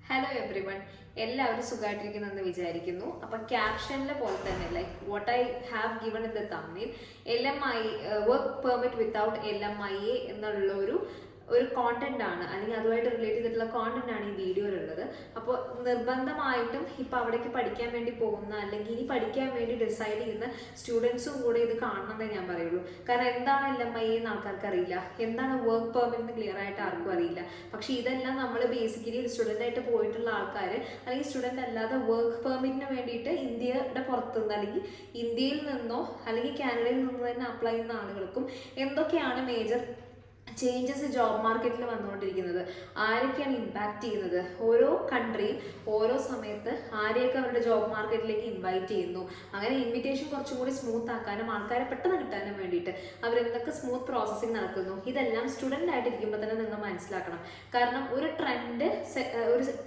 Hello every one, എല്ലാവരും സുഖമായിട്ടിരിക്കുന്നെന്ന് വിചാരിക്കുന്നു. അപ്പം ക്യാപ്ഷനിലെ പോലെ തന്നെ like what I have given in the തമ്മിൽ LMI work permit without LMIA എന്നുള്ള ഒരു കോണ്ടന്റ് ആണ്, അല്ലെങ്കിൽ അതുമായിട്ട് റിലേറ്റ് ചെയ്തിട്ടുള്ള കോണ്ടന്റ് ആണ് ഈ വീഡിയോയിലുള്ളത്. അപ്പോൾ നിർബന്ധമായിട്ടും ഇപ്പം അവിടേക്ക് പഠിക്കാൻ വേണ്ടി പോകുന്ന അല്ലെങ്കിൽ ഇനി പഠിക്കാൻ വേണ്ടി ഡിസൈഡ് ചെയ്യുന്ന സ്റ്റുഡൻസും കൂടെ ഇത് കാണണമെന്നേ ഞാൻ പറയുള്ളൂ. കാരണം എന്താണ് LMIA എന്ന് ആൾക്കാർക്ക് അറിയില്ല, എന്താണ് വർക്ക് പെർമിറ്റ് എന്ന് ക്ലിയർ ആയിട്ട് ആർക്കും അറിയില്ല. പക്ഷെ ഇതെല്ലാം നമ്മൾ ബേസിക്കലി സ്റ്റുഡൻ്റ് ആയിട്ട് പോയിട്ടുള്ള ആൾക്കാർ അല്ലെങ്കിൽ സ്റ്റുഡൻ്റ് അല്ലാതെ വർക്ക് പെർമിറ്റിന് വേണ്ടിയിട്ട് ഇന്ത്യയുടെ പുറത്തുനിന്ന് അല്ലെങ്കിൽ ഇന്ത്യയിൽ നിന്നോ അല്ലെങ്കിൽ കാനഡയിൽ നിന്ന് തന്നെ അപ്ലൈ ചെയ്യുന്ന ആളുകൾക്കും എന്തൊക്കെയാണ് മേജർ ചേഞ്ചസ് ജോബ് മാർക്കറ്റിൽ വന്നുകൊണ്ടിരിക്കുന്നത്, ആരൊക്കെയാണ് ഇമ്പാക്റ്റ് ചെയ്യുന്നത്, ഓരോ കൺട്രിയും ഓരോ സമയത്ത് ആരെയൊക്കെ അവരുടെ ജോബ് മാർക്കറ്റിലേക്ക് ഇൻവൈറ്റ് ചെയ്യുന്നു, അങ്ങനെ ഇൻവിറ്റേഷൻ കുറച്ചും കൂടി സ്മൂത്ത് ആക്കാനും ആൾക്കാരെ പെട്ടെന്ന് കിട്ടാനും വേണ്ടിയിട്ട് അവരെന്തൊക്കെ സ്മൂത്ത് പ്രോസസ്സിങ് നടക്കുന്നു, ഇതെല്ലാം സ്റ്റുഡൻ്റ് ആയിട്ടിരിക്കുമ്പോൾ തന്നെ നിങ്ങൾ മനസ്സിലാക്കണം. കാരണം ഒരു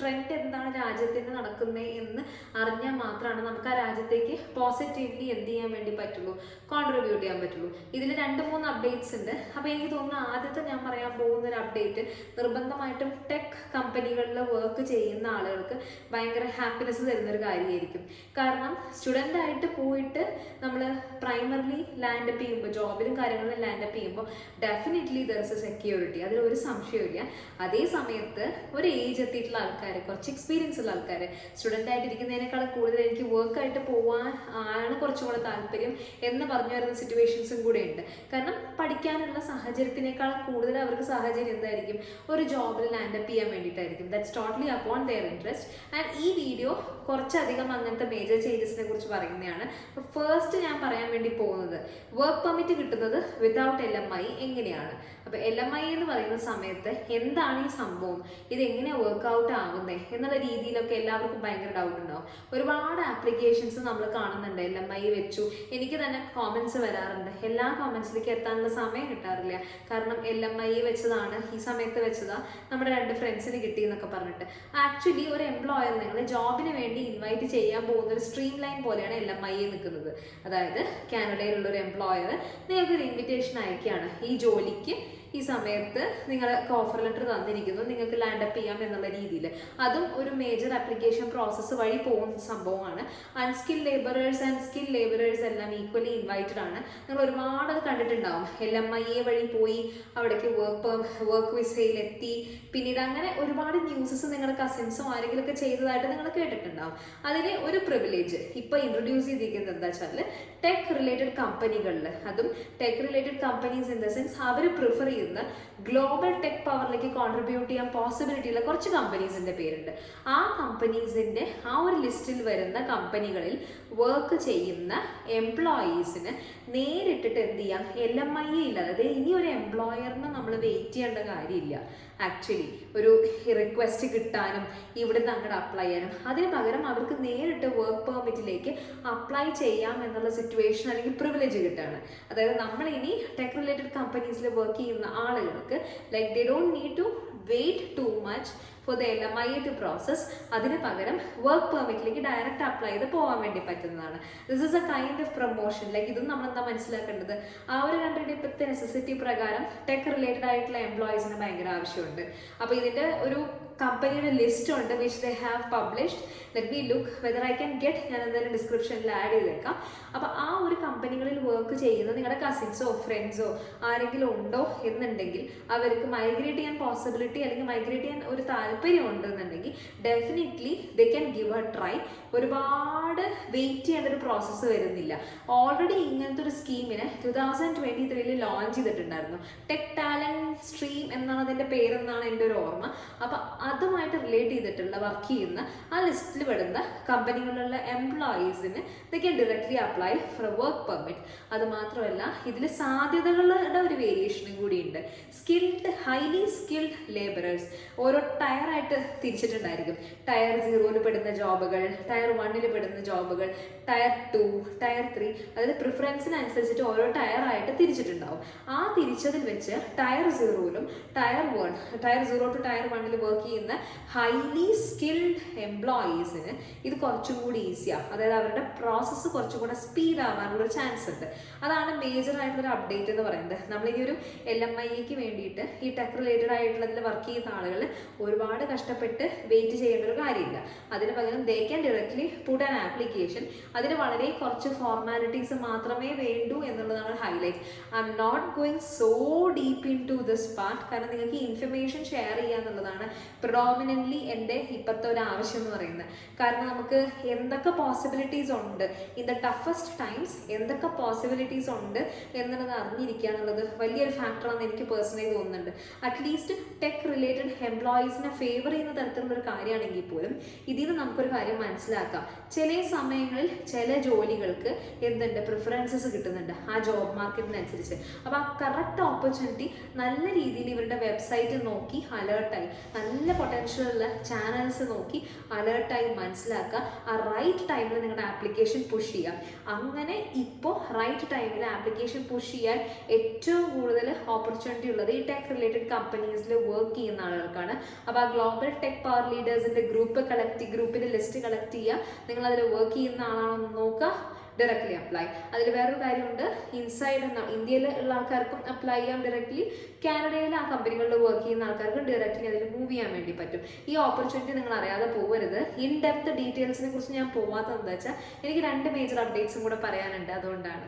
ട്രെൻഡ് എന്താണ് രാജ്യത്തിന് നടക്കുന്നത് എന്ന് അറിഞ്ഞാൽ മാത്രമാണ് നമുക്ക് ആ രാജ്യത്തേക്ക് പോസിറ്റീവ്ലി എന്ത് ചെയ്യാൻ വേണ്ടി പറ്റുള്ളൂ, കോൺട്രിബ്യൂട്ട് ചെയ്യാൻ പറ്റുള്ളൂ. ഇതിൽ 2-3 അപ്ഡേറ്റ്സ് ഉണ്ട്. അപ്പോൾ എനിക്ക് തോന്നുന്നു ആദ്യത്തെ ഞാൻ പറയാൻ പോകുന്ന ഒരു അപ്ഡേറ്റ് നിർബന്ധമായിട്ടും ടെക് കമ്പനികളിൽ വർക്ക് ചെയ്യുന്ന ആളുകൾക്ക് ഭയങ്കര ഹാപ്പിനെസ് തരുന്നൊരു കാര്യമായിരിക്കും. കാരണം സ്റ്റുഡൻ്റ് ആയിട്ട് പോയിട്ട് നമ്മൾ പ്രൈമറിലി ലാൻഡപ്പ് ചെയ്യുമ്പോൾ, ജോബിലും കാര്യങ്ങളിലും ലാൻഡപ്പ് ചെയ്യുമ്പോൾ definitely there is A security, അതിലൊരു സംശയമില്ല. അതേ സമയത്ത് ഒരു ഏജ് എത്തിയിട്ടുള്ള ആൾക്കാർ, കുറച്ച് എക്സ്പീരിയൻസ് ഉള്ള ആൾക്കാർ, സ്റ്റുഡൻ്റ് ആയിട്ടിരിക്കുന്നതിനേക്കാൾ കൂടുതൽ എനിക്ക് വർക്കായിട്ട് പോകാൻ ആണ് കുറച്ചും കൂടെ താല്പര്യം എന്ന് പറഞ്ഞു വരുന്ന സിറ്റുവേഷൻസും കൂടെ ഉണ്ട്. കാരണം പഠിക്കാനുള്ള സാഹചര്യത്തിനേക്കാൾ കൂടുതൽ അവർക്ക് സാഹചര്യം എന്തായിരിക്കും, ഒരു ജോബിൽ ലാൻഡപ്പ് ചെയ്യാൻ വേണ്ടിയിട്ടായിരിക്കും. That's totally upon their interest. And ഈ വീഡിയോ കുറച്ചധികം അങ്ങനത്തെ മേജർ ചേഞ്ചസിനെ കുറിച്ച് പറയുന്നതാണ്. ഫസ്റ്റ് ഞാൻ പറയാൻ വേണ്ടി പോകുന്നത് വർക്ക് പെർമിറ്റ് കിട്ടുന്നത് വിതൗട്ട് LMI എങ്ങനെയാണ്. അപ്പോൾ LMI എന്ന് പറയുന്ന സമയത്ത് എന്താണ് ഈ സംഭവം, ഇതെങ്ങനെയാണ് വർക്ക്ഔട്ട് ആവുന്നത് എന്നുള്ള രീതിയിലൊക്കെ എല്ലാവർക്കും ഭയങ്കര ഡൗട്ട് ഉണ്ടാവും. ഒരുപാട് ആപ്ലിക്കേഷൻസ് നമ്മൾ കാണുന്നുണ്ട്, LMI വെച്ചു. എനിക്ക് തന്നെ കോമൻസ് വരാറുണ്ട്, എല്ലാ കോമൻസിലേക്ക് എത്താനുള്ള സമയം കിട്ടാറില്ല. കാരണം LMI വെച്ചതാണ്, ഈ സമയത്ത് വെച്ചതാ, നമ്മുടെ 2 ഫ്രണ്ട്സിന് കിട്ടി എന്നൊക്കെ പറഞ്ഞിട്ട്. ആക്ച്വലി ഒരു എംപ്ലോയർ നിങ്ങളെ ജോബിന് വേണ്ടി ഇൻവൈറ്റ് ചെയ്യാൻ പോകുന്ന ഒരു സ്ട്രീം ലൈൻ പോലെയാണ് LMI നിൽക്കുന്നത്. അതായത് കാനഡയിലുള്ള ഒരു എംപ്ലോയർ നിങ്ങൾക്ക് ഒരു ഇൻവിറ്റേഷൻ അയക്കുകയാണ്, ഈ ജോലിക്ക് ഈ സമയത്ത് നിങ്ങൾക്ക് ഓഫർ ലെറ്റർ തന്നിരിക്കുന്നു, നിങ്ങൾക്ക് ലാൻഡപ്പ് ചെയ്യാം എന്നുള്ള രീതിയിൽ. അതും ഒരു മേജർ ആപ്ലിക്കേഷൻ പ്രോസസ്സ് വഴി പോകുന്ന സംഭവമാണ്. അൺസ്കിൽ ലേബറേഴ്സ് ആൻഡ് സ്കിൽ ലേബറേഴ്സ് എല്ലാം ഈക്വലി ഇൻവൈറ്റഡ് ആണ്. നിങ്ങൾ ഒരുപാട് അത് കണ്ടിട്ടുണ്ടാവും. LMIA വഴി പോയി അവിടേക്ക് വർക്ക് വിസയിൽ എത്തി, പിന്നീട് അങ്ങനെ ഒരുപാട് ന്യൂസസ് നിങ്ങളുടെ കസിൻസോ ആരെങ്കിലുമൊക്കെ ചെയ്തതായിട്ട് നിങ്ങൾ കേട്ടിട്ടുണ്ടാവും. അതിന് ഒരു പ്രിവിലേജ് ഇപ്പോൾ ഇൻട്രൊഡ്യൂസ് ചെയ്തിരിക്കുന്നത് എന്താ വെച്ചാൽ ടെക് റിലേറ്റഡ് കമ്പനികളിൽ, അതും tech related companies in the sense അവർ പ്രിഫർ ചെയ്യുന്ന ഗ്ലോബൽ ടെക് പവറിലേക്ക് കോൺട്രിബ്യൂട്ട് ചെയ്യാൻ പോസിബിലിറ്റി ഉള്ള കുറച്ച് കമ്പനീസിന്റെ പേരുണ്ട്. ആ കമ്പനീസിന്റെ ആ ഒരു ലിസ്റ്റിൽ വരുന്ന കമ്പനികളിൽ വർക്ക് ചെയ്യുന്ന എംപ്ലോയീസിന് നേരിട്ടിട്ട് എന്ത് ചെയ്യാം, LMIA ഇല്ലാതെ, അതായത് ഇനി ഒരു എംപ്ലോയറിനെ നമ്മൾ വെയിറ്റ് ചെയ്യേണ്ട കാര്യമില്ല. ആക്ച്വലി ഒരു റിക്വസ്റ്റ് കിട്ടാനും ഇവിടുന്ന് അങ്ങോട്ട് അപ്ലൈ ചെയ്യാനും, അതിന് പകരം അവർക്ക് നേരിട്ട് വർക്ക് പെർമിറ്റിലേക്ക് അപ്ലൈ ചെയ്യാം എന്നുള്ള സിറ്റുവേഷൻ അല്ലെങ്കിൽ പ്രിവിലേജ് കിട്ടുകയാണ്. അതായത് നമ്മൾ ഇനി ടെക് റിലേറ്റഡ് കമ്പനീസിൽ വർക്ക് ചെയ്യുന്ന ആളുകൾക്ക് like they don't need to wait too much for the LMIA to process. അതിന് പകരം വർക്ക് പെർമിറ്റിലേക്ക് ഡയറക്റ്റ് അപ്ലൈ ചെയ്ത് പോകാൻ വേണ്ടി പറ്റുന്നതാണ്. This is A kind of promotion. Like ഇതും നമ്മൾ എന്താ മനസ്സിലാക്കേണ്ടത്, ആ ഒരു കൺട്രിയുടെ ഇപ്പോഴത്തെ നെസസിറ്റി പ്രകാരം ടെക് റിലേറ്റഡ് ആയിട്ടുള്ള എംപ്ലോയീസിന് ഭയങ്കര ആവശ്യമുണ്ട്. അപ്പോൾ ഇതിൻ്റെ ഒരു കമ്പനിയുടെ ലിസ്റ്റ് ഉണ്ട് which they have published. Let me look whether I can get, ഞാൻ എന്തായാലും ഡിസ്ക്രിപ്ഷനിൽ ആഡ് ചെയ്തേക്കാം. അപ്പോൾ ആ ഒരു കമ്പനികളിൽ വർക്ക് ചെയ്യുന്ന നിങ്ങളുടെ കസിൻസോ ഫ്രണ്ട്സോ ആരെങ്കിലും ഉണ്ടോ എന്നുണ്ടെങ്കിൽ അവർക്ക് മൈഗ്രേറ്റ് ചെയ്യാൻ പോസിബിലിറ്റി അല്ലെങ്കിൽ മൈഗ്രേറ്റ് ചെയ്യാൻ ഒരു താല്പര്യം ഉണ്ടെന്നുണ്ടെങ്കിൽ definitely they can give A try. ഒരുപാട് വെയിറ്റ് ചെയ്യേണ്ട ഒരു പ്രോസസ്സ് വരുന്നില്ല. ഓൾറെഡി ഇങ്ങനത്തെ ഒരു സ്കീമിന് 2023 ലോഞ്ച് ചെയ്തിട്ടുണ്ടായിരുന്നു. ടെക് ടാലന്റ് സ്ട്രീം എന്നാണ് അതിൻ്റെ പേരെന്നാണ് എൻ്റെ ഒരു ഓർമ്മ. അപ്പം അതുമായിട്ട് റിലേറ്റ് ചെയ്തിട്ടുള്ള വർക്ക് ചെയ്യുന്ന ആ ലിസ്റ്റിൽ പെടുന്ന കമ്പനികളിലുള്ള എംപ്ലോയീസിന് they can directly apply for a work permit. അത് മാത്രമല്ല ഇതിൽ സാധ്യതകളുടെ ഒരു വേരിയേഷനും കൂടിയുണ്ട്. സ്കിൽഡ്, ഹൈലി സ്കിൽഡ് ലേബറേഴ്സ് ഓരോ ടയറായിട്ട് തിരിച്ചിട്ടുണ്ടായിരിക്കും. ടയർ 0 പെടുന്ന ജോബുകൾ, ടയർ 1 പെടുന്ന ജോബുകൾ, ടയർ 2, ടയർ 3, അതായത് പ്രിഫറൻസിനനുസരിച്ചിട്ട് ഓരോ ടയറായിട്ട് തിരിച്ചിട്ടുണ്ടാവും. ആ തിരിച്ചതിൽ വെച്ച് tier 0 tier 1, tier 0 to tier 1 work ചെയ്യുന്ന ചെയ്യുന്ന ഹൈലി സ്കിൽഡ് എംപ്ലോയീസിന് ഇത് കുറച്ചും കൂടി ഈസിയാണ്. അതായത് അവരുടെ പ്രോസസ്സ് കുറച്ചും കൂടെ സ്പീഡ് ആവാനുള്ളൊരു ചാൻസ് ഉണ്ട്. അതാണ് മേജറായിട്ടുള്ളൊരു അപ്ഡേറ്റ് എന്ന് പറയുന്നത്. നമ്മളിനി ഒരു LMIAക്ക് വേണ്ടിയിട്ട് ഈ ടെക് റിലേറ്റഡ് ആയിട്ടുള്ളതിൽ വർക്ക് ചെയ്യുന്ന ആളുകൾ ഒരുപാട് കഷ്ടപ്പെട്ട് വെയിറ്റ് ചെയ്യേണ്ട ഒരു കാര്യമില്ല. അതിന് പകരം they can directly put an application. അതിന് വളരെ കുറച്ച് ഫോർമാലിറ്റീസ് മാത്രമേ വേണ്ടൂ എന്നുള്ളതാണ് highlight. I'm not going so deep in to this part, കാരണം നിങ്ങൾക്ക് ഇൻഫർമേഷൻ ഷെയർ ചെയ്യുക എന്നുള്ളതാണ് പ്രിഡോമിനൻ്റ്ലി എൻ്റെ ഇപ്പോഴത്തെ ഒരു ആവശ്യം എന്ന് പറയുന്നത്. കാരണം നമുക്ക് എന്തൊക്കെ പോസിബിലിറ്റീസ് ഉണ്ട് ഇൻ ദ ടഫസ്റ്റ് ടൈംസ്, എന്തൊക്കെ പോസിബിലിറ്റീസ് ഉണ്ട് എന്നുള്ളത് അറിഞ്ഞിരിക്കുക എന്നുള്ളത് വലിയൊരു ഫാക്ടറാണെന്ന് എനിക്ക് പേഴ്സണലി തോന്നുന്നുണ്ട്. അറ്റ്ലീസ്റ്റ് ടെക് റിലേറ്റഡ് എംപ്ലോയീസിനെ ഫേവർ ചെയ്യുന്ന തരത്തിലുള്ളൊരു കാര്യമാണെങ്കിൽ പോലും ഇതിൽ നിന്ന് നമുക്കൊരു കാര്യം മനസ്സിലാക്കാം. ചില സമയങ്ങളിൽ ചില ജോലികൾക്ക് എന്തുണ്ട്, പ്രിഫറൻസസ് കിട്ടുന്നുണ്ട് ആ ജോബ് മാർക്കറ്റിനനുസരിച്ച്. അപ്പോൾ ആ കറക്റ്റ് ഓപ്പർച്യൂണിറ്റി നല്ല രീതിയിൽ ഇവരുടെ വെബ്സൈറ്റ് നോക്കി അലേർട്ടായി, നല്ല പൊട്ടൻഷ്യൽ ഉള്ള ചാനൽസ് നോക്കി അലേർട്ടായി മനസ്സിലാക്കുക. ആ റൈറ്റ് ടൈമിൽ നിങ്ങളുടെ ആപ്ലിക്കേഷൻ പുഷ് ചെയ്യാം. അങ്ങനെ ഇപ്പോൾ റൈറ്റ് ടൈമിൽ ആപ്ലിക്കേഷൻ പുഷ് ചെയ്യാൻ ഏറ്റവും കൂടുതൽ ഓപ്പർച്യൂണിറ്റി ഉള്ളത് ഈ ടെക് റിലേറ്റഡ് കമ്പനീസിൽ വർക്ക് ചെയ്യുന്ന ആളുകൾക്കാണ്. അപ്പോൾ ആ ഗ്ലോബൽ ടെക് പവർ ലീഡേഴ്സിൻ്റെ ഗ്രൂപ്പിൻ്റെ ലിസ്റ്റ് കളക്ട് ചെയ്യുക. നിങ്ങൾ അതിൽ വർക്ക് ചെയ്യുന്ന ആളാണോ എന്ന് നോക്കുക, ഡയറക്ട്ലി അപ്ലൈ. അതിൽ വേറൊരു കാര്യമുണ്ട്, ഇൻസൈഡ് ഇന്ത്യയിൽ ഉള്ള ആൾക്കാർക്കും അപ്ലൈ ചെയ്യാം ഡയറക്ട്ലി, കാനഡയിൽ ആ കമ്പനികളിൽ വർക്ക് ചെയ്യുന്ന ആൾക്കാർക്കും ഡയറക്ട്ലി അതിൽ മൂവ് ചെയ്യാൻ വേണ്ടി പറ്റും. ഈ ഓപ്പർച്യൂണിറ്റി നിങ്ങൾ അറിയാതെ പോകരുത്. ഇൻ ഡെപ്ത് ഡീറ്റെയിൽസിനെ കുറിച്ച് ഞാൻ പോവാത്തത് എന്താ വെച്ചാൽ എനിക്ക് 2 മേജർ അപ്ഡേറ്റ്സും കൂടെ പറയാനുണ്ട്, അതുകൊണ്ടാണ്.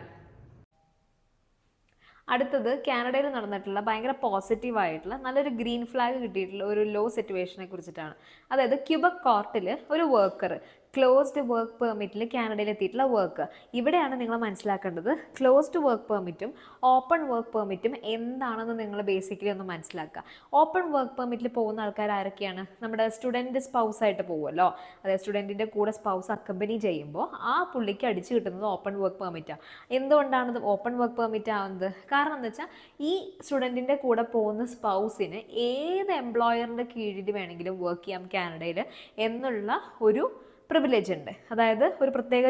അടുത്തത് കാനഡയിൽ നടന്നിട്ടുള്ള ഭയങ്കര പോസിറ്റീവായിട്ടുള്ള നല്ലൊരു ഗ്രീൻ ഫ്ലാഗ് കിട്ടിയിട്ടുള്ള ഒരു ലോ സിറ്റുവേഷനെ കുറിച്ചിട്ടാണ്. അതായത് ക്യൂബക് കോർട്ടിൽ ഒരു വർക്കർ ക്ലോസ്ഡ് വർക്ക് പെർമിറ്റിൽ കാനഡയിൽ എത്തിയിട്ടുള്ള വർക്ക്. ഇവിടെയാണ് നിങ്ങൾ മനസ്സിലാക്കേണ്ടത് ക്ലോസ്ഡ് വർക്ക് പെർമിറ്റും ഓപ്പൺ വർക്ക് പെർമിറ്റും എന്താണെന്ന് നിങ്ങൾ ബേസിക്കലി ഒന്ന് മനസ്സിലാക്കുക. ഓപ്പൺ വർക്ക് പെർമിറ്റിൽ പോകുന്ന ആൾക്കാർ ആരൊക്കെയാണ്? നമ്മുടെ സ്റ്റുഡൻറ്റ് സ്പൗസായിട്ട് പോകുമല്ലോ, അതായത് സ്റ്റുഡൻറ്റിൻ്റെ കൂടെ സ്പൗസ് അക്കമ്പനി ചെയ്യുമ്പോൾ ആ പുള്ളിക്ക് അടിച്ചു കിട്ടുന്നത് ഓപ്പൺ വർക്ക് പെർമിറ്റാണ്. എന്തുകൊണ്ടാണ് ഓപ്പൺ വർക്ക് പെർമിറ്റ് ആവുന്നത്? കാരണം എന്താ വെച്ചാൽ ഈ സ്റ്റുഡൻറ്റിൻ്റെ കൂടെ പോകുന്ന സ്പൗസിന് ഏത് എംപ്ലോയറിൻ്റെ കീഴിൽ വേണമെങ്കിലും വർക്ക് ചെയ്യാം കാനഡയിൽ എന്നുള്ള ഒരു പ്രിവിലേജ് ഉണ്ട്. അതായത് ഒരു പ്രത്യേക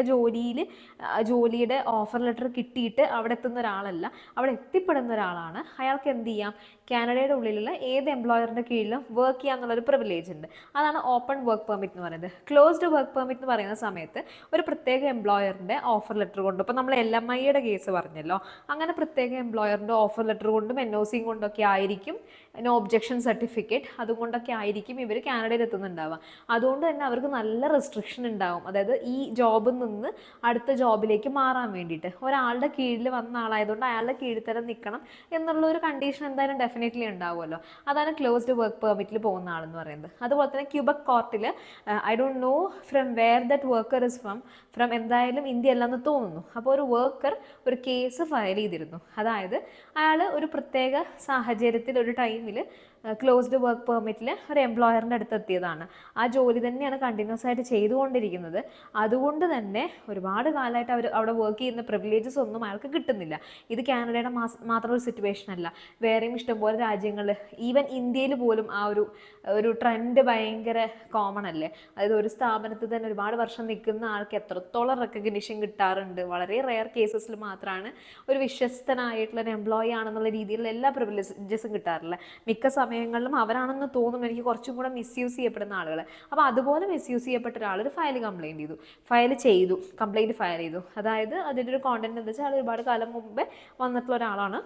ജോലിയുടെ ഓഫർ ലെറ്റർ കിട്ടിയിട്ട് അവിടെ എത്തുന്ന ഒരാളല്ല, അവിടെ എത്തിപ്പെടുന്ന ഒരാളാണ്. അയാൾക്ക് എന്ത് ചെയ്യാം, കാനഡയുടെ ഉള്ളിലുള്ള ഏത് എംപ്ലോയറിൻ്റെ കീഴിലും വർക്ക് ചെയ്യുക എന്നുള്ളൊരു പ്രിവിലേജ് ഉണ്ട്. അതാണ് ഓപ്പൺ വർക്ക് പെർമിറ്റ് എന്ന് പറയുന്നത്. ക്ലോസ്ഡ് വർക്ക് പെർമിറ്റ് എന്ന് പറയുന്ന സമയത്ത് ഒരു പ്രത്യേക എംപ്ലോയറിൻ്റെ ഓഫർ ലെറ്റർ കൊണ്ടും, ഇപ്പോൾ നമ്മൾ LMIയുടെ കേസ് പറഞ്ഞല്ലോ, അങ്ങനെ പ്രത്യേക എംപ്ലോയറിൻ്റെ ഓഫർ ലെറ്റർ കൊണ്ടും NOCയും കൊണ്ടൊക്കെ ആയിരിക്കും, നോ ഒബ്ജെക്ഷൻ സർട്ടിഫിക്കറ്റ്, അതുകൊണ്ടൊക്കെ ആയിരിക്കും ഇവർ കാനഡയിൽ എത്തുന്നുണ്ടാവുക. അതുകൊണ്ട് തന്നെ അവർക്ക് നല്ല റെസ്ട്രിക്ഷൻ ഉണ്ടാവും. അതായത് ഈ ജോബിൽ നിന്ന് അടുത്ത ജോബിലേക്ക് മാറാൻ വേണ്ടിയിട്ട് ഒരാളുടെ കീഴിൽ വന്ന ആളായതുകൊണ്ട് അയാളുടെ കീഴിൽ തന്നെ നിൽക്കണം എന്നുള്ള ഒരു കണ്ടീഷൻ എന്തായാലും ഡെഫിനറ്റ്ലി ഉണ്ടാവുമല്ലോ. അതാണ് ക്ലോസ്ഡ് വർക്ക് പെർമിറ്റിൽ പോകുന്ന ആളെന്ന് പറയുന്നത്. അതുപോലെ തന്നെ ക്യൂബക് കോർട്ടിൽ I don't know from where that worker is from എന്തായാലും ഇന്ത്യ അല്ലെന്ന് തോന്നുന്നു. അപ്പോൾ ഒരു വർക്കർ ഒരു കേസ് ഫയൽ ചെയ്തിരുന്നു. അതായത് അയാൾ ഒരു പ്രത്യേക സാഹചര്യത്തിൽ ഒരു ടൈമിൽ ക്ലോസ്ഡ് വർക്ക് പെർമിറ്റിൽ ഒരു എംപ്ലോയറിൻ്റെ അടുത്ത് എത്തിയതാണ്. ആ ജോലി തന്നെയാണ് കണ്ടിന്യൂസ് ആയിട്ട് ചെയ്തുകൊണ്ടിരിക്കുന്നത്. അതുകൊണ്ട് തന്നെ ഒരുപാട് കാലമായിട്ട് അവർ അവിടെ വർക്ക് ചെയ്യുന്ന പ്രിവിലേജസ് ഒന്നും അയാൾക്ക് കിട്ടുന്നില്ല. ഇത് കാനഡയുടെ മാത്രം ഒരു സിറ്റുവേഷൻ അല്ല, വേറെയും ഇഷ്ടംപോലെ രാജ്യങ്ങളിൽ, ഈവൻ ഇന്ത്യയിൽ പോലും ആ ഒരു ട്രെൻഡ് ഭയങ്കര കോമൺ അല്ലേ. അതായത് ഒരു സ്ഥാപനത്തിൽ തന്നെ ഒരുപാട് വർഷം നിൽക്കുന്ന ആൾക്ക് എത്രത്തോളം റെക്കഗ്നിഷൻ കിട്ടാറുണ്ട്. വളരെ റെയർ കേസസിൽ മാത്രമാണ് ഒരു വിശ്വസ്തനായിട്ടുള്ള ഒരു എംപ്ലോയി ആണെന്നുള്ള രീതിയിലുള്ള എല്ലാ പ്രിവിലേജസും കിട്ടാറില്ല. മിക്ക സമയങ്ങളിലും അവരാണെന്ന് തോന്നും എനിക്ക് കുറച്ചും കൂടെ മിസ്യൂസ് ചെയ്യപ്പെടുന്ന ആളുകൾ. അപ്പോൾ അതുപോലെ മിസ്യൂസ് ചെയ്യപ്പെട്ട ഒരാൾ ഒരു കംപ്ലയിൻറ്റ് ചെയ്തു. അതായത് അതിൻ്റെ ഒരു കോണ്ടന്റ് എന്താ വെച്ചാൽ ഒരുപാട് കാലം മുമ്പേ വന്നിട്ടുള്ള ഒരാളാണ്.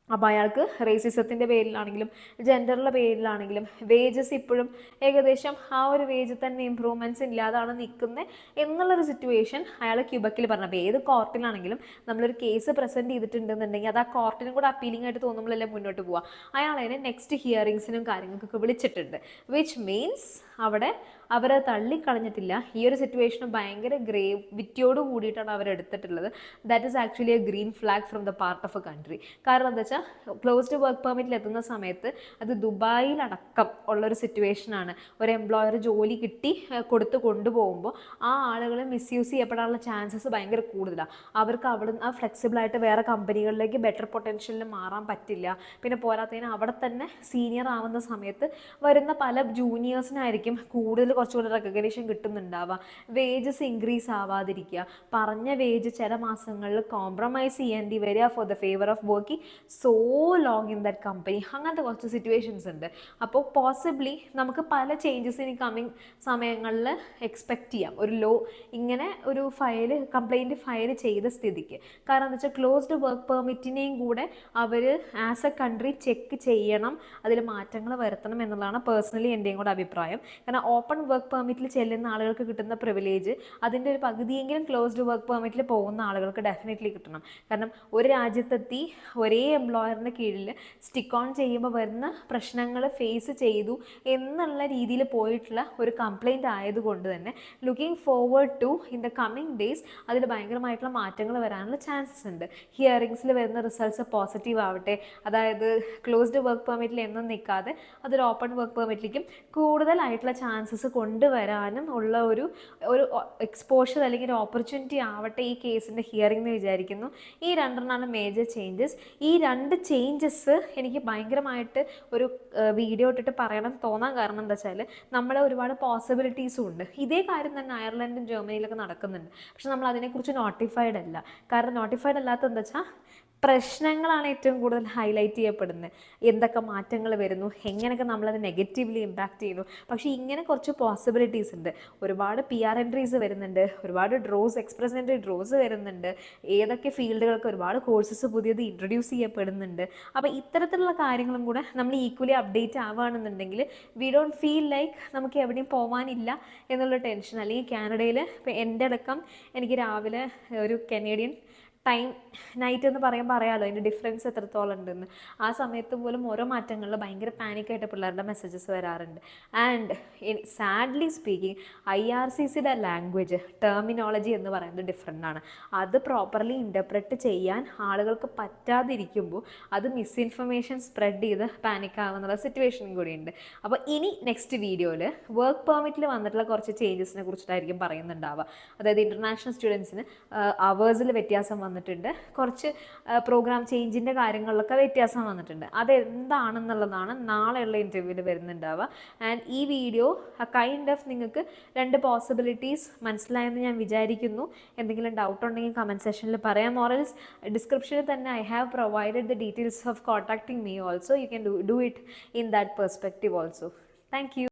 അപ്പോൾ അയാൾക്ക് റേസിസത്തിൻ്റെ പേരിലാണെങ്കിലും ജെൻഡറിൻ്റെ പേരിലാണെങ്കിലും വേജസ് ഇപ്പോഴും ഏകദേശം ആ ഒരു വേജ് തന്നെ ഇമ്പ്രൂവ്മെൻറ്റ്സ് ഇല്ലാതാണ് നിൽക്കുന്നത് എന്നുള്ളൊരു സിറ്റുവേഷൻ അയാൾ ക്യൂബക്കിൽ പറഞ്ഞു. അപ്പോൾ ഏത് കോർട്ടിലാണെങ്കിലും നമ്മളൊരു കേസ് പ്രസൻറ്റ് ചെയ്തിട്ടുണ്ടെന്നുണ്ടെങ്കിൽ അത് ആ കോർട്ടിനും കൂടെ അപ്പീലിംഗ് ആയിട്ട് തോന്നുമ്പോഴല്ലേ മുന്നോട്ട് പോവുക. അയാളതിനെ നെക്സ്റ്റ് ഹിയറിങ്സിനും കാര്യങ്ങൾക്കൊക്കെ വിളിച്ചിട്ടുണ്ട്. വിച്ച് മീൻസ് അവിടെ അവരെ തള്ളിക്കളഞ്ഞിട്ടില്ല. ഈ ഒരു സിറ്റുവേഷൻ ഭയങ്കര ഗ്രേവിറ്റിയോട് കൂടിയിട്ടാണ് അവരെടുത്തിട്ടുള്ളത്. That is actually a green flag from the part of a country. കാരണം എന്താ വെച്ചാൽ ക്ലോസ്ഡ് വർക്ക് പെർമിറ്റിൽ എത്തുന്ന സമയത്ത് അത് ദുബായിലടക്കം ഉള്ളൊരു സിറ്റുവേഷനാണ്. ഒരു എംപ്ലോയർ ജോലി കിട്ടി കൊടുത്ത് കൊണ്ടുപോകുമ്പോൾ ആ ആളുകൾ മിസ്യൂസ് ചെയ്യപ്പെടാനുള്ള ചാൻസസ് ഭയങ്കര കൂടുതലാണ്. അവർക്ക് അവിടെ ആ ഫ്ലെക്സിബിളായിട്ട് വേറെ കമ്പനികളിലേക്ക് ബെറ്റർ പൊട്ടൻഷ്യലിൽ മാറാൻ പറ്റില്ല. പിന്നെ പോരാത്തതിന് അവിടെ തന്നെ സീനിയർ ആവുന്ന സമയത്ത് വരുന്ന പല ജൂനിയേഴ്സിനായിരിക്കും ആയിരിക്കും കൂടുതൽ കുറച്ചുകൂടി റെക്കഗ്നേഷൻ കിട്ടുന്നുണ്ടാവുക, വേജസ് ഇൻക്രീസ് ആവാതിരിക്കുക, പറഞ്ഞ വേജ് ചില മാസങ്ങളിൽ കോംപ്രമൈസ് ചെയ്യേണ്ടി വരിക for the favour of working so long in that company. അങ്ങനത്തെ കുറച്ച് സിറ്റുവേഷൻസ് ഉണ്ട്. അപ്പോൾ പോസിബിളി നമുക്ക് പല ചേഞ്ചസ് ഇനി കമ്മിങ് സമയങ്ങളിൽ എക്സ്പെക്റ്റ് ചെയ്യാം ഒരു ലോ ഇങ്ങനെ ഒരു കംപ്ലൈൻറ്റ് ഫയൽ ചെയ്ത സ്ഥിതിക്ക്. കാരണം എന്താ വെച്ചാൽ ക്ലോസ്ഡ് വർക്ക് പെർമിറ്റിനെയും കൂടെ അവർ ആസ് എ കൺട്രി ചെക്ക് ചെയ്യണം, അതിൽ മാറ്റങ്ങൾ വരുത്തണം എന്നുള്ളതാണ് പേഴ്സണലി എൻ്റെയും കൂടെ അഭിപ്രായം. കാരണം ഓപ്പൺ വർക്ക് പെർമിറ്റിൽ ചെല്ലുന്ന ആളുകൾക്ക് കിട്ടുന്ന പ്രിവിലേജ് അതിൻ്റെ ഒരു പകുതിയെങ്കിലും ക്ലോസ്ഡ് വർക്ക് പെർമിറ്റിൽ പോകുന്ന ആളുകൾക്ക് ഡെഫിനറ്റ്ലി കിട്ടണം. കാരണം ഒരു രാജ്യത്തെത്തി ഒരേ എംപ്ലോയറിൻ്റെ കീഴിൽ സ്റ്റിക്ക് ഓൺ ചെയ്യുമ്പോൾ വരുന്ന പ്രശ്നങ്ങൾ ഫേസ് ചെയ്തു എന്നുള്ള രീതിയിൽ പോയിട്ടുള്ള ഒരു കംപ്ലൈൻറ്റ് ആയതുകൊണ്ട് തന്നെ looking forward to in the coming days അതിൽ ഭയങ്കരമായിട്ടുള്ള മാറ്റങ്ങൾ വരാനുള്ള ചാൻസസ് ഉണ്ട്. ഹിയറിങ്സിൽ വരുന്ന റിസൾട്ട്സ് പോസിറ്റീവ് ആവട്ടെ, അതായത് ക്ലോസ്ഡ് വർക്ക് പെർമിറ്റിൽ എന്നും നിൽക്കാതെ അതൊരു ഓപ്പൺ വർക്ക് പെർമിറ്റിലേക്കും കൂടുതലായിട്ടുള്ള ചാൻസസ് കൊണ്ടുവരാനും ഉള്ള ഒരു എക്സ്പോഷർ അല്ലെങ്കിൽ ഒരു ഓപ്പർച്യൂണിറ്റി ആവട്ടെ ഈ കേസിൻ്റെ ഹിയറിംഗ് എന്ന് വിചാരിക്കുന്നു. ഈ രണ്ടെണ്ണമാണ് മേജർ ചേഞ്ചസ്. ഈ രണ്ട് ചേഞ്ചസ് എനിക്ക് ഭയങ്കരമായിട്ട് ഒരു വീഡിയോ ഇട്ടിട്ട് പറയണം തോന്നാൻ കാരണം എന്താ വെച്ചാൽ നമ്മളെ ഒരുപാട് പോസിബിലിറ്റീസും ഉണ്ട്. ഇതേ കാര്യം തന്നെ അയർലൻഡും ജർമ്മനിയിലൊക്കെ നടക്കുന്നുണ്ട്. പക്ഷെ നമ്മൾ അതിനെക്കുറിച്ച് നോട്ടിഫൈഡ് അല്ല. കാരണം നോട്ടിഫൈഡ് അല്ലാത്ത എന്താ വെച്ചാൽ പ്രശ്നങ്ങളാണ് ഏറ്റവും കൂടുതൽ ഹൈലൈറ്റ് ചെയ്യപ്പെടുന്നത്. എന്തൊക്കെ മാറ്റങ്ങൾ വരുന്നു, എങ്ങനെയൊക്കെ നമ്മളത് നെഗറ്റീവ്ലി ഇമ്പാക്റ്റ് ചെയ്യുന്നു. പക്ഷേ ഇങ്ങനെ കുറച്ച് പോസിബിലിറ്റീസ് ഉണ്ട്. ഒരുപാട് PR എൻട്രീസ് വരുന്നുണ്ട്, ഒരുപാട് എക്സ്പ്രസ് എൻട്രി ഡ്രോസ് വരുന്നുണ്ട്, ഏതൊക്കെ ഫീൽഡുകൾക്ക് ഒരുപാട് കോഴ്സസ് പുതിയത് ഇൻട്രൊഡ്യൂസ് ചെയ്യപ്പെടുന്നുണ്ട്. അപ്പോൾ ഇത്തരത്തിലുള്ള കാര്യങ്ങളും കൂടെ നമ്മൾ ഈക്വലി അപ്ഡേറ്റ് ആവുകയാണെന്നുണ്ടെങ്കിൽ വി ഡോണ്ട് ഫീൽ ലൈക്ക് നമുക്ക് എവിടെയും പോകാനില്ല എന്നുള്ള ടെൻഷൻ. അല്ലെങ്കിൽ കാനഡയിൽ ഇപ്പോൾ എൻ്റെ അടക്കം എനിക്ക് രാവിലെ ഒരു കനേഡിയൻ ടൈം നൈറ്റ് എന്ന് പറയുമ്പോൾ അറിയാമല്ലോ അതിൻ്റെ ഡിഫറൻസ് എത്രത്തോളം ഉണ്ടെന്ന്. ആ സമയത്ത് പോലും ഓരോ മാറ്റങ്ങളിൽ ഭയങ്കര പാനിക്കായിട്ട് പിള്ളേരുടെ മെസ്സേജസ് വരാറുണ്ട്. ആൻഡ് സാഡ്ലി സ്പീക്കിംഗ് IRCCയുടെ ലാംഗ്വേജ് ടെർമിനോളജി എന്ന് പറയുന്നത് ഡിഫറെൻ്റ് ആണ്. അത് പ്രോപ്പർലി ഇൻ്റർപ്രറ്റ് ചെയ്യാൻ ആളുകൾക്ക് പറ്റാതിരിക്കുമ്പോൾ അത് മിസ്ഇൻഫർമേഷൻ സ്പ്രെഡ് ചെയ്ത് പാനിക്കാവുന്നുള്ള സിറ്റുവേഷനും കൂടിയുണ്ട്. അപ്പോൾ ഇനി നെക്സ്റ്റ് വീഡിയോയിൽ വർക്ക് പെർമിറ്റിൽ വന്നിട്ടുള്ള കുറച്ച് ചേഞ്ചസിനെ കുറിച്ചിട്ടായിരിക്കും പറയുന്നുണ്ടാവുക. അതായത് ഇൻ്റർനാഷണൽ സ്റ്റുഡൻസിന് അവേഴ്സിൽ വ്യത്യാസം വന്നിട്ടുണ്ട്, കുറച്ച് പ്രോഗ്രാം ചേഞ്ചിൻ്റെ കാര്യങ്ങളിലൊക്കെ വ്യത്യാസം വന്നിട്ടുണ്ട്. അതെന്താണെന്നുള്ളതാണ് നാളെയുള്ള ഇൻ്റർവ്യൂവിൽ വരുന്നുണ്ടാവുക. ആൻഡ് ഈ വീഡിയോ കൈൻഡ് ഓഫ് നിങ്ങൾക്ക് രണ്ട് പോസിബിലിറ്റീസ് മനസ്സിലായെന്ന് ഞാൻ വിചാരിക്കുന്നു. എന്തെങ്കിലും ഡൗട്ട് ഉണ്ടെങ്കിൽ കമൻറ്റ് സെക്ഷനിൽ പറയാം. ഓറൽസ് ഡിസ്ക്രിപ്ഷനിൽ തന്നെ I have provided the details of contacting me also. You can do it in that perspective also. Thank you.